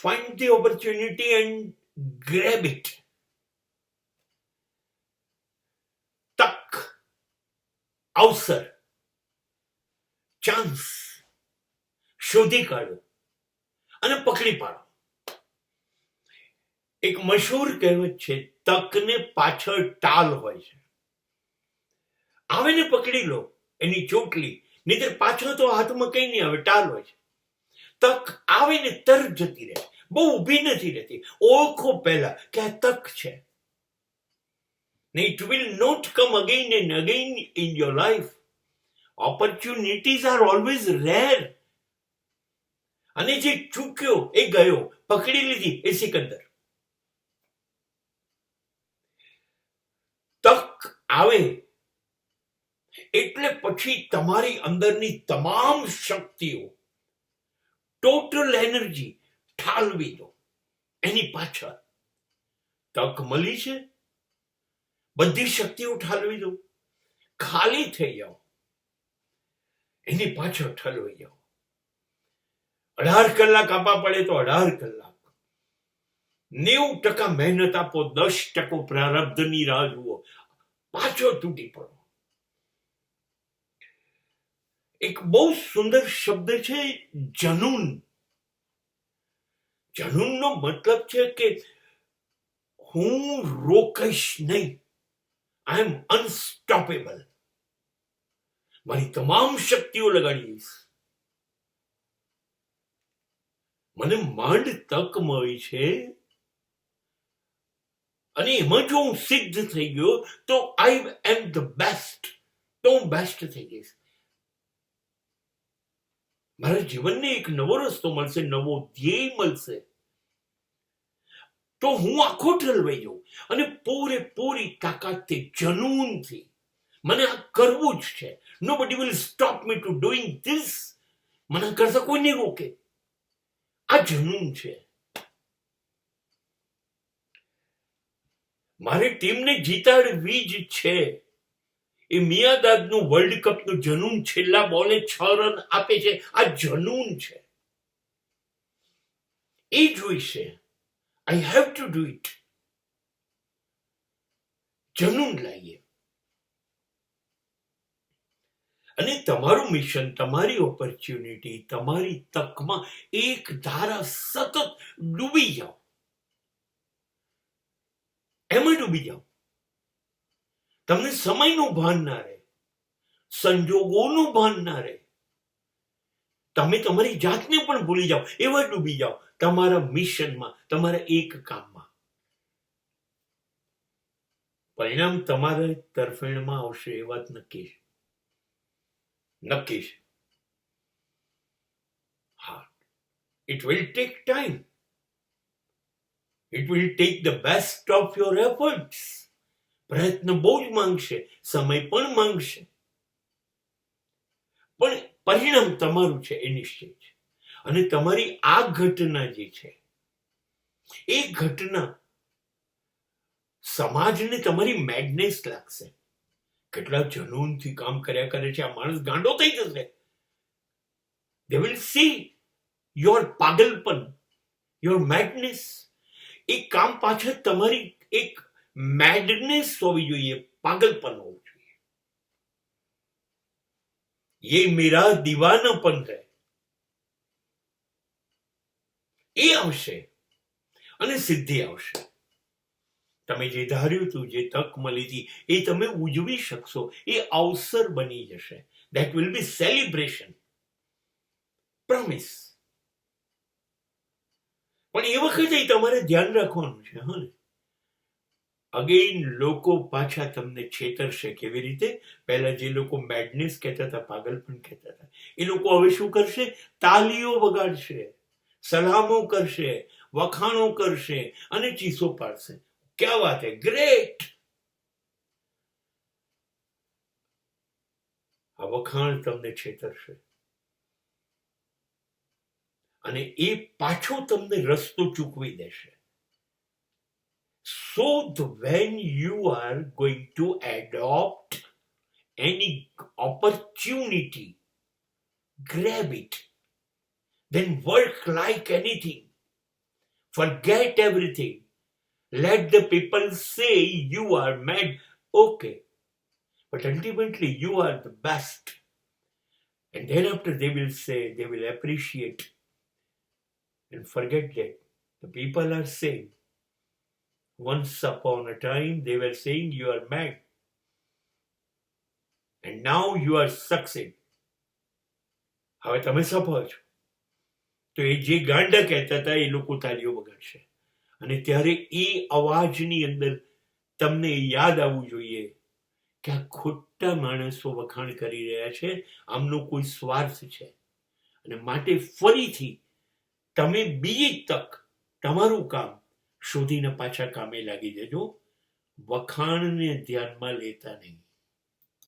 find the opportunity and grab it. તક, અવસર, chance શોધી કાઢો અને પકડી પાડો. એક મશહૂર કહેવત છે, તકને પાછળ ટાલ હોય છે. આવે ને પકડી લો એની ચોટલી, નહીતર પાછળ તો હાથમાં કઈ નહીં આવે, ટાલ હોય છે. તક આવે ને તરત જતી રહે, બહુ ઊભી નથી રહેતી. ઓળખો પહેલા કે આ તક છે. It will not come again and again in your life. Opportunities are always rare. અને જે ચૂક્યો એ ગયો, પકડી લીધી એ સિકંદર. તક આવે એટલે પછી તમારી અંદરની તમામ શક્તિઓ, ટોટલ એનર્જી ઠાલવી દો એની પાછળ. તક મળી છે, બધી શક્તિઓ ઠાલવી દો, ખાલી થઈ જાઓ, એની પાછળ ઠલવાઈ જાઓ. 18 કલાક આપવા પડે તો 18 કલાક, 90% મહેનત આપો, 10% પ્રારબ્ધની રાહ જુઓ, પાછો તૂટી પડો. એક બહુ સુંદર શબ્દ છે જનૂન. જનૂનનો મતલબ છે કે હું રોકઈશ નહીં. આઈ એમ અનસ્ટોપેબલ. મારી તમામ શક્તિઓ લગાડી દઈશ. મને માંડ તક મળી છે અને એમાં જો હું સિદ્ધ થઈ ગયો તો આઈ એમ ધ બેસ્ટ. તો હું બેસ્ટ થઈ જઈશ. મારા જીવનને એક નવો રસ્તો મળશે, નવો ધ્યેય મળશે. તો હું આખો ઠલવાઈ જાઉં અને પૂરેપૂરી તાકાતથી, જનૂનથી મને આ કરવું જ છે. Nobody will stop me to doing this. મને કરતા કોઈ નહીં રોકે. આ જનૂન છે. મારે ટીમને જીતાડવી જ છે. એ મિયાદાદનું વર્લ્ડ કપનું જનૂન, છેલ્લા બોલે 6 રન આપે છે, આ જનૂન છે. એ જોઈશે. I have to do it. જનૂન લાવીએ. અને તમારું મિશન, તમારી ઓપોર્ચ્યુનિટી, તમારી તકમાં એક ધારા સતત ડૂબી જાઓ. એમાં ડૂબી જાઓ. તમને સમયનું ભાન ના રહે, સંજોગોનું ભાન ના રહે. તમે તમારી જાતને પણ ભૂલી જાઓ, એવા ડૂબી જાઓ તમારા મિશનમાં, તમારા એક કામમાં. પરિણામ તમારા તરફેણમાં આવશે, એ વાત નક્કી છે. નક્કી છે. હા, it will take time. It will take the best of your efforts. પ્રયત્ન બહુ જ માંગશે, સમય પણ માંગશે, પણ પરિણામ તમારું છે એ નિશ્ચિત છે. અને તમારી આ ઘટના જે છે, એ ઘટના સમાજને તમારી મેડનેસ લાગશે. કેટલા જનૂનથી કામ કર્યા કરે છે, આ માણસ ગાંડો થઈ જશે. They will see your પાગલપન, your madness. એ કામ પાછળ તમારી એક મેડનેસ હોવી જોઈએ, પાગલપન હોવું જોઈએ. ये मेरा दीवानापन है. એ આવશે અને સિદ્ધિ આવશે. તમે જે ધાર્યું હતું, જે તક મળી હતી, એ તમે ઉજવી શકશો. એ અવસર બની જશે. That will be celebration. Promise. પણ એ વખતે તમારે ધ્યાન રાખવાનું છે. હા, અગેન લોકો પાછા તમને છેતરશે. કેવી રીતે? પહેલા જે લોકો મેડનેસ કહેતા હતા, પાગલપન કહેતા હતા, એ લોકો હવે શું કરશે? તાલીઓ વગાડશે, સલામો કરશે, વખાણો કરશે અને ચીસો પાડશે. ક્યા વાત હે, ગ્રેટ. આ વખાણ તમને છેતરશે અને એ પાછો તમને રસ્તો ચૂકવી દેશે. So when you are going to adopt any opportunity, grab it, then work like anything. Forget everything. Let the people say you are mad. Okay. But ultimately, you are the best. And thereafter, they will say, they will appreciate. And forget that. The people are saying, once upon a time, they were saying you are mad. And now you are succeed. હવે તમે સફળ છો. તો એ જે ગાંડા કહેતા હતા એ લોકો તાલીઓ વગાડશે. અને ત્યારે એ અવાજની અંદર તમને યાદ આવવું જોઈએ કે આ ખોટા માણસો વખાણ કરી રહ્યા છે, આમનો કોઈ સ્વાર્થ છે. અને માટે ફરીથી તમે બીજી તક તમારું કામ શોધીને પાછા કામે લાગી જજો. વખાણને ધ્યાનમાં લેતા નહીં.